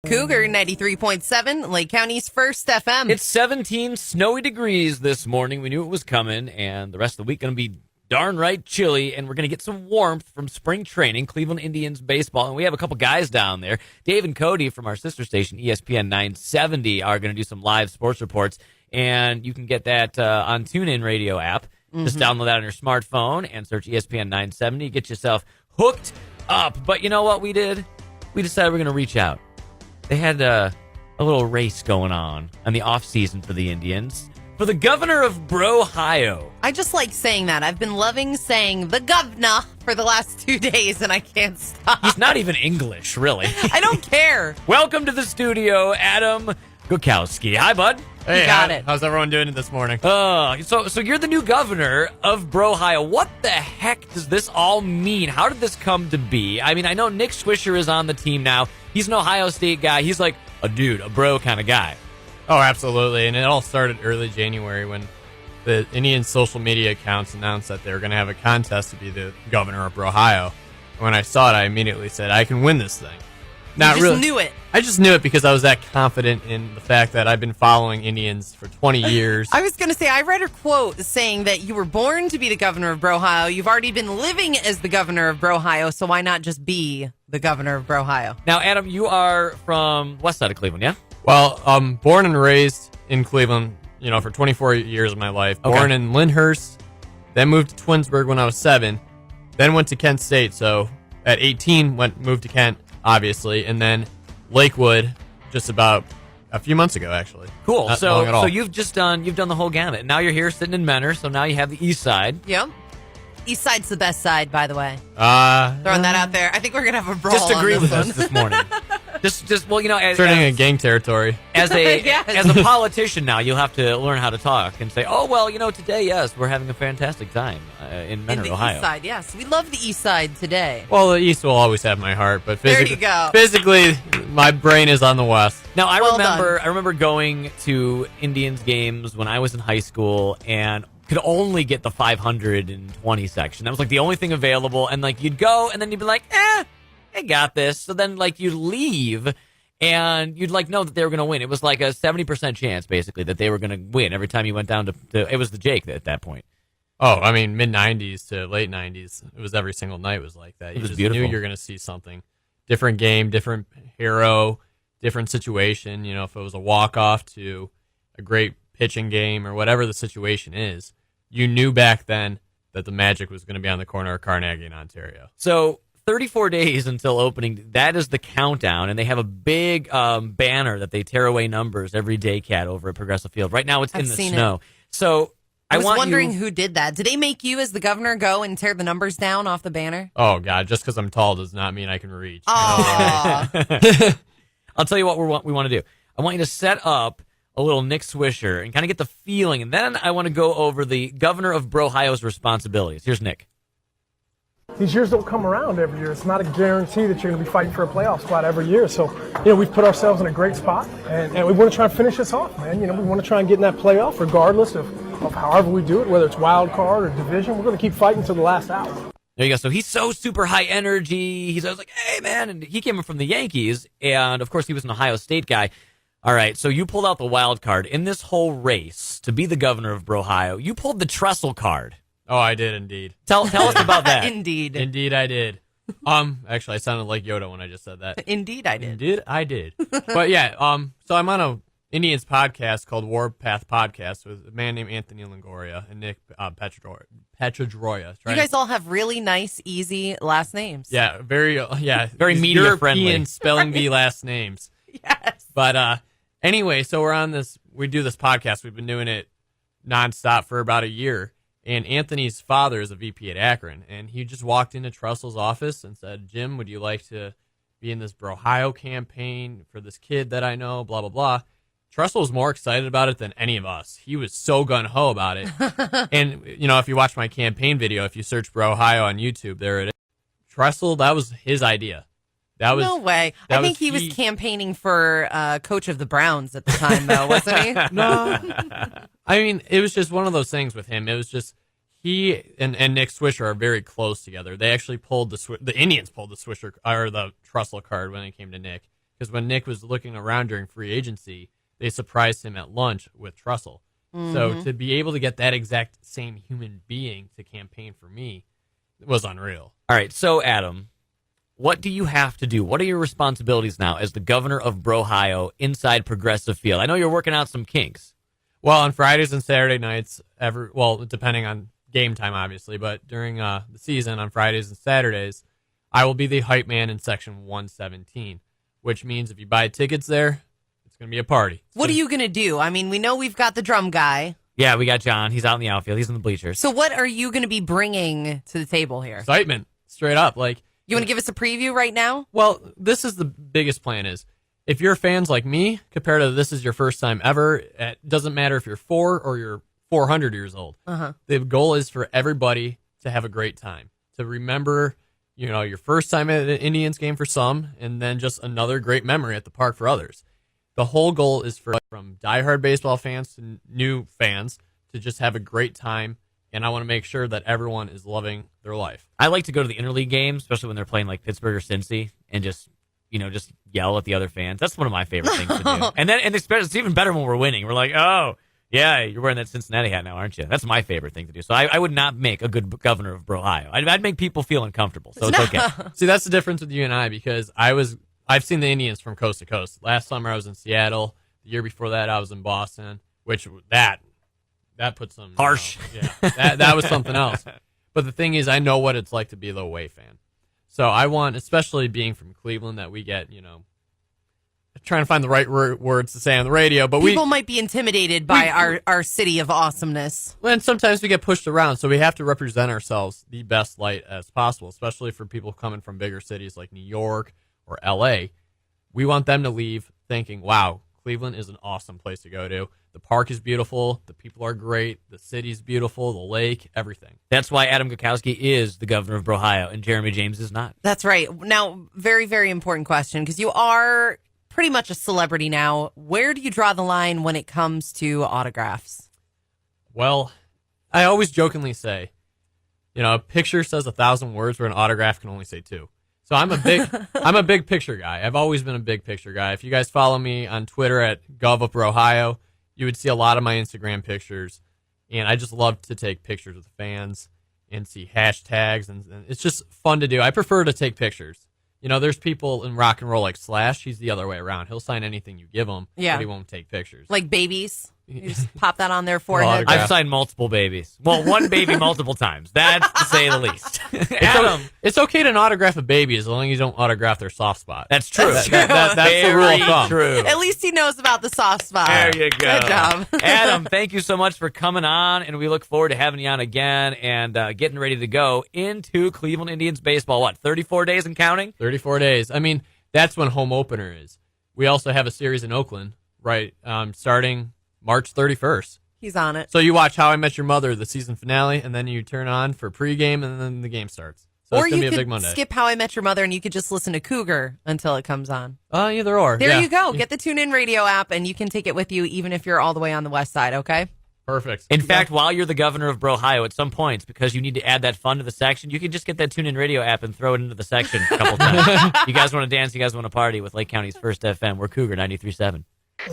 Cougar 93.7, Lake County's first FM. It's 17 snowy degrees this morning. We knew it was coming, and the rest of the week going to be darn right chilly, and we're going to get some warmth from spring training, Cleveland Indians baseball, and we have a couple guys down there. Dave and Cody from our sister station, ESPN 970, are going to do some live sports reports, and you can get that on TuneIn Radio app. Just download that on your smartphone and search ESPN 970. Get yourself hooked up. But you know what we did? We decided we're going to reach out. They had a little race going on in the off-season for the Indians. For the governor of Brohio. I just like saying that. I've been loving saying the governor for the last 2 days, and I can't stop. He's not even English, really. I don't care. Welcome to the studio, Adam Gockowski. Hi, bud. Hey, You got it. How's everyone doing this morning? So you're the new governor of Brohio. What the heck does this all mean? How did this come to be? I mean, I know Nick Swisher is on the team now. He's an Ohio State guy. He's like a dude, a bro kind of guy. Oh, absolutely. And it all started early January when the Indian social media accounts announced that they were going to have a contest to be the governor of Brohio. And when I saw it, I immediately said, I can win this thing. You just knew it. I just knew it because I was that confident in the fact that I've been following Indians for 20 years. I was going to say, I read a quote saying that you were born to be the governor of Brohio. You've already been living as the governor of Brohio, so why not just be the governor of Brohio? Now, Adam, you are from west side of Cleveland, yeah? Well, born and raised in Cleveland, for 24 years of my life. Okay. Born in Lyndhurst, then moved to Twinsburg when I was 7, then went to Kent State. So at 18, moved to Kent, obviously, and then Lakewood just about a few months ago, actually. Cool. Not long at all. So you've done the whole gamut. Now you're here sitting in Menor, so now you have the east side. Yep. East side's the best side, by the way. Throwing Throwing that out there. I think we're going to have a brawl Just agree on with this us one. this morning. turning in gang territory. As a Yes. as a politician now, you'll have to learn how to talk and say, "Oh well, today, yes, we're having a fantastic time in Menor, In the Ohio." east side, yes. We love the east side today. Well, the East will always have my heart, but There you go. physically, my brain is on the West. Now, I Well remember going to Indians games when I was in high school and could only get the 520 section. That was like the only thing available, and like you'd go and then you'd be like, I got this. So then like you'd leave. And you'd know that they were going to win. It was like a 70% chance, basically, that they were going to win every time you went down to it was the Jake at that point. Oh, I mean, mid-'90s to late '90s, it was every single night was like that. You was just beautiful. knew you were going to see something. Different game, different hero, different situation. If it was a walk-off to a great pitching game or whatever the situation is, you knew back then that the Magic was going to be on the corner of Carnegie and Ontario. So 34 days until opening. That is the countdown, and they have a big banner that they tear away numbers every day, Cat, over at Progressive Field. Right now, it's in I've the seen snow. it. So I was wondering you, who did that. Did they make you, as the governor, go and tear the numbers down off the banner? Oh, God, just because I'm tall does not mean I can reach. Aw. I'll tell you what we want to do. I want you to set up a little Nick Swisher and kind of get the feeling, and then I want to go over the governor of Brohio's responsibilities. Here's Nick. These years don't come around every year. It's not a guarantee that you're going to be fighting for a playoff spot every year. So, we've put ourselves in a great spot, and we want to try and finish this off, man. We want to try and get in that playoff regardless of however we do it, whether it's wild card or division. We're going to keep fighting to the last hour. There you go. So he's so super high energy. He's always like, hey, man. And he came from the Yankees, and, of course, he was an Ohio State guy. All right, so you pulled out the wild card. In this whole race to be the governor of Brohio, you pulled the Trestle card. Oh, I did indeed. Tell us about that. Indeed. Indeed, I did. Actually, I sounded like Yoda when I just said that. Indeed, I did. Indeed, I did. But yeah, so I'm on a Indians podcast called Warpath Podcast with a man named Anthony Longoria and Nick Petrodroya. You guys all have really nice, easy last names. Yeah, very Very media European friendly. spelling bee last names. Yes. But anyway, so we do this podcast. We've been doing it nonstop for about a year. And Anthony's father is a VP at Akron, and he just walked into Trussell's office and said, Jim, would you like to be in this Brohio campaign for this kid that I know, blah, blah, blah. Trussell was more excited about it than any of us. He was so gung-ho about it. And, if you watch my campaign video, if you search Brohio on YouTube, there it is. Trussell, that was his idea. No way. I think he was campaigning for coach of the Browns at the time, though, wasn't he? No. I mean, it was just one of those things with him. It was just he and Nick Swisher are very close together. They actually pulled the Indians pulled the Swisher or the Trussell card when it came to Nick. because when Nick was looking around during free agency, they surprised him at lunch with Trussell. So to be able to get that exact same human being to campaign for me was unreal. All right, so Adam, what do you have to do? What are your responsibilities now as the governor of Brohio inside Progressive Field? I know you're working out some kinks. Well, on Fridays and Saturday nights, depending on game time, obviously, but during the season on Fridays and Saturdays, I will be the hype man in section 117, which means if you buy tickets there, it's going to be a party. What are you going to do? I mean, we know we've got the drum guy. Yeah, we got John. He's out in the outfield. He's in the bleachers. So what are you going to be bringing to the table here? Excitement, straight up. Like, you want to give us a preview right now? well, this is the biggest plan is, if you're fans like me, compared to this is your first time ever, it doesn't matter if you're 4 or you're 400 years old. The goal is for everybody to have a great time, to remember, your first time at an Indians game for some, and then just another great memory at the park for others. The whole goal is from diehard baseball fans to new fans to just have a great time, and I want to make sure that everyone is loving their life. I like to go to the interleague games, especially when they're playing like Pittsburgh or Cincy, and just yell at the other fans. That's one of my favorite things to do. And it's even better when we're winning. We're like, oh, yeah, you're wearing that Cincinnati hat now, aren't you? That's my favorite thing to do. So I would not make a good governor of Brohio. I'd make people feel uncomfortable, so it's okay. See, that's the difference with you and I, because I've seen the Indians from coast to coast. Last summer I was in Seattle. The year before that I was in Boston, which that put some harsh. That was something else. But the thing is, I know what it's like to be a away fan. So I want, especially being from Cleveland, that we get, trying to find the right words to say on the radio, but people might be intimidated by our city of awesomeness. And sometimes we get pushed around, so we have to represent ourselves the best light as possible, especially for people coming from bigger cities like New York or LA. We want them to leave thinking, wow, Cleveland is an awesome place to go to. The park is beautiful. The people are great. The city's beautiful. The lake, everything. That's why Adam Gockowski is the governor of Brohio and Jeremy James is not. That's right. Now, very, very important question, because you are pretty much a celebrity now. Where do you draw the line when it comes to autographs? Well, I always jokingly say, a picture says 1,000 words where an autograph can only say 2. So I'm a big picture guy. I've always been a big picture guy. If you guys follow me on Twitter at GovUpBrohio, you would see a lot of my Instagram pictures, and I just love to take pictures with fans and see hashtags, and it's just fun to do. I prefer to take pictures. There's people in rock and roll like Slash. He's the other way around. He'll sign anything you give him, but he won't take pictures. Like babies. You just pop that on their forehead. I've signed multiple babies. Well, one baby multiple times. That's to say the least. Adam, it's okay to autograph a baby as long as you don't autograph their soft spot. That's true. That's the rule of thumb. True. At least he knows about the soft spot. There you go. Good job. Adam, thank you so much for coming on, and we look forward to having you on again and getting ready to go into Cleveland Indians baseball. 34 days and counting? 34 days. I mean, that's when home opener is. We also have a series in Oakland, right, starting March 31st. He's on it. So you watch How I Met Your Mother, the season finale, and then you turn on for pregame, and then the game starts. So or it's going to you be a big could Monday. skip How I Met Your Mother, and you could just listen to Cougar until it comes on. Either or. There you go. Get the TuneIn Radio app, and you can take it with you even if you're all the way on the west side, okay? Perfect. In fact, while you're the governor of Brohio, at some points, because you need to add that fun to the section, you can just get that TuneIn Radio app and throw it into the section a couple times. You guys want to dance, you guys want to party with Lake County's first FM. We're Cougar 93.7.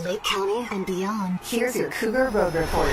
Lake County and beyond. Here's your Cougar Road Report.